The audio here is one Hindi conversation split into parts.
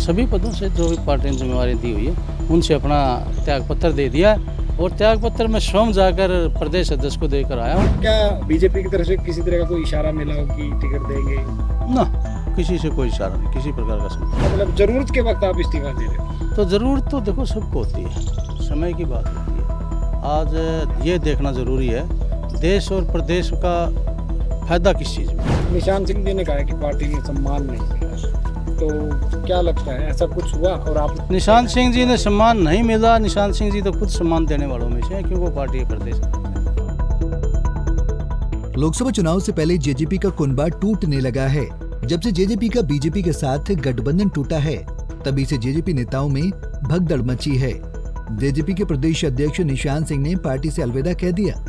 सभी पदों से जो भी पार्टी ने जिम्मेवारी दी हुई है उनसे अपना त्याग पत्र दे दिया और त्याग पत्र में स्वयं जाकर प्रदेश अध्यक्ष को देकर आया हूँ। क्या बीजेपी की तरफ से किसी तरह का कोई इशारा मिला हो कि टिकट देंगे? ना, किसी से कोई इशारा नहीं, किसी प्रकार का संपर्क। मतलब जरूरत के वक्त आप इस्तीफा दे रहे हो? तो ज़रूरत तो देखो सबको होती है, समय की बात होती है। आज ये देखना ज़रूरी है देश और प्रदेश का फायदा किस चीज़ में। निशान सिंह जी ने कहा कि पार्टी ने सम्मान नहीं मिला, तो क्या लगता है ऐसा कुछ हुआ? और आप निशान सिंह जी ने सम्मान नहीं मिला, निशान सिंह जी तो खुद सम्मान देने वालों में से हैं क्योंकि वो पार्टी के प्रदेश। लोकसभा चुनाव से पहले जेजेपी का कुनबा टूटने लगा है। जब से जेजेपी का बीजेपी के साथ गठबंधन टूटा है तभी से जेजेपी नेताओं में भगदड़ मची है। जेजेपी के प्रदेश अध्यक्ष निशान सिंह ने पार्टी से अलविदा कह दिया।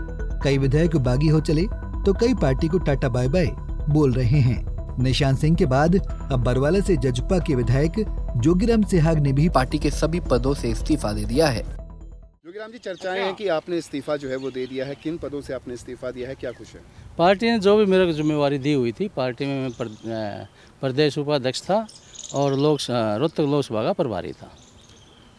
कई विधायक बागी हो चले तो कई पार्टी को टाटा बाय बाय बोल रहे हैं। निशान सिंह के बाद अब बरवाला से जजपा के विधायक जोगीराम सेहाग ने भी पार्टी के सभी पदों से इस्तीफा दे दिया है। जोगीराम जी, चर्चाएं हैं कि आपने इस्तीफा जो है वो दे दिया है, किन पदों से आपने इस्तीफा दिया है, क्या कुछ है? पार्टी ने जो भी मेरे को जिम्मेवारी दी हुई थी, पार्टी में मैं प्रदेश उपाध्यक्ष था और रोहतक लोकसभा का प्रभारी था,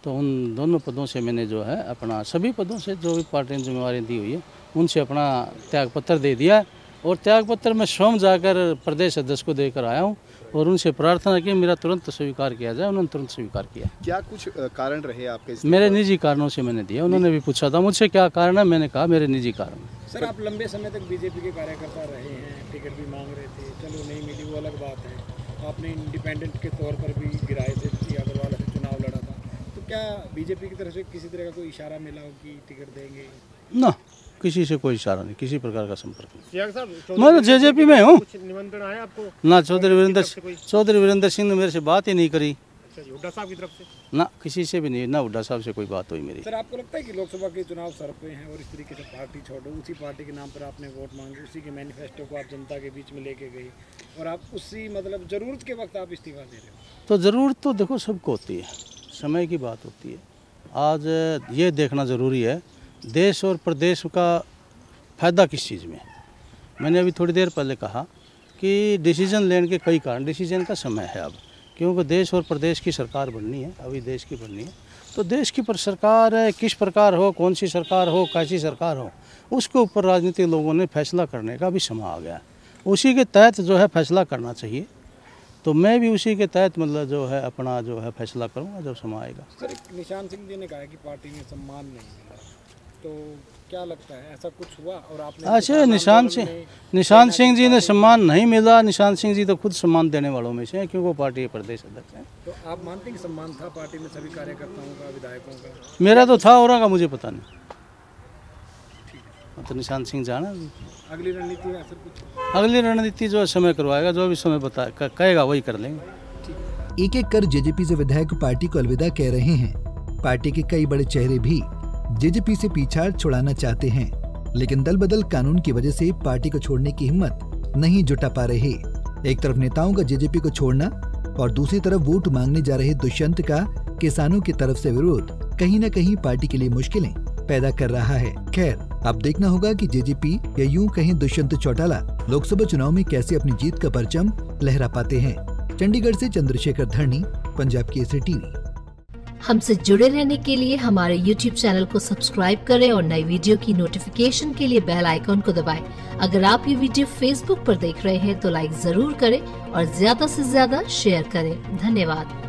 तो उन दोनों पदों से मैंने जो है अपना सभी पदों से जो भी पार्टी ने जिम्मेवारी दी हुई है उनसे अपना त्याग पत्र दे दिया और त्याग पत्र में स्वयं जाकर प्रदेश अध्यक्ष को देकर आया हूँ और उनसे प्रार्थना की मेरा तुरंत स्वीकार किया जाए। उन्होंने तुरंत स्वीकार किया। क्या कुछ कारण रहे आपके? मेरे निजी कारणों से मैंने दिया। उन्होंने भी पूछा था मुझसे क्या कारण है, मैंने कहा मेरे निजी कारण। सर, आप लंबे समय तक बीजेपी के कार्यकर्ता रहे हैं, टिकट भी मांग रहे थे, चलो नहीं मिली वो अलग बात है। आपने इंडिपेंडेंट के तौर पर भी गिराए से अग्रवाल से चुनाव लड़ा था, तो क्या बीजेपी की तरफ से किसी तरह का कोई इशारा मिला हो कि टिकट देंगे? ना, किसी से कोई इशारा नहीं, किसी प्रकार का संपर्क नहीं। मैं तो जेजेपी में हूँ। निमंत्रण आया आपको? ना, चौधरी वीरेंद्र सिंह ने मेरे से बात ही नहीं करी। हुड्डा साहब की तरफ से? ना, किसी से भी नहीं, ना हुड्डा साहब से कोई बात हुई मेरी। सर, आपको लगता है कि लोकसभा के चुनाव सर पे हैं और इस तरीके से पार्टी छोड़ो, उसी पार्टी के नाम पर आपने वोट मांगे, उसी के मैनिफेस्टो को आप जनता के बीच में लेके गई और आप उसी मतलब जरूरत के वक्त आप इस्तीफा दे रहे हो? तो ज़रूरत तो देखो सबको होती है, समय की बात होती है। आज ये देखना ज़रूरी है देश और प्रदेश का फ़ायदा किस चीज़ में। मैंने अभी थोड़ी देर पहले कहा कि डिसीजन लेने के कई कारण, डिसीजन का समय है अब, क्योंकि देश और प्रदेश की सरकार बननी है, अभी देश की बननी है, तो देश की सरकार किस प्रकार हो, कौन सी सरकार हो, कैसी सरकार हो, उसके ऊपर राजनीतिक लोगों ने फैसला करने का भी समय आ गया। उसी के तहत जो है फैसला करना चाहिए, तो मैं भी उसी के तहत मतलब जो है अपना जो है फैसला करूँगा जब समय आएगा। सर, निशान सिंह जी ने कहा कि पार्टी में सम्मान नहीं मिला, तो क्या लगता है ऐसा कुछ हुआ? और आपने अच्छा, निशान सिंह जी ने सम्मान नहीं मिला, निशान सिंह जी तो खुद सम्मान देने वालों में से हैं क्योंकि वो पार्टी के प्रदेश अध्यक्ष हैं। तो आप मानते हैं कि सम्मान था पार्टी में सभी कार्यकर्ताओं का, विधायकों का? मेरा तो था, और का मुझे पता नहीं। तो निशान सिंह जाना। अगली रणनीति है सर कुछ? अगली रणनीति जो समय करवाएगा, जो भी समय कहेगा वही कर लेंगे। एक एक कर जेजेपी से विधायक पार्टी को अलविदा कह रहे हैं। पार्टी के कई बड़े चेहरे भी जेजेपी से पीछा छुड़ाना चाहते हैं, लेकिन दल बदल कानून की वजह से पार्टी को छोड़ने की हिम्मत नहीं जुटा पा रहे। एक तरफ नेताओं का जेजेपी को छोड़ना और दूसरी तरफ वोट मांगने जा रहे दुष्यंत का किसानों की तरफ से विरोध कहीं न कहीं पार्टी के लिए मुश्किलें पैदा कर रहा है। खैर, अब देखना होगा कि जेजेपी या यूं कहें दुष्यंत चौटाला लोकसभा चुनाव में कैसे अपनी जीत का परचम लहरा पाते हैं। चंडीगढ़ से चंद्रशेखर धरनी, पंजाब केसरी टीवी। हमसे जुड़े रहने के लिए हमारे YouTube चैनल को सब्सक्राइब करें और नई वीडियो की नोटिफिकेशन के लिए बेल आइकॉन को दबाएं। अगर आप ये वीडियो Facebook पर देख रहे हैं तो लाइक जरूर करें और ज्यादा से ज्यादा शेयर करें। धन्यवाद।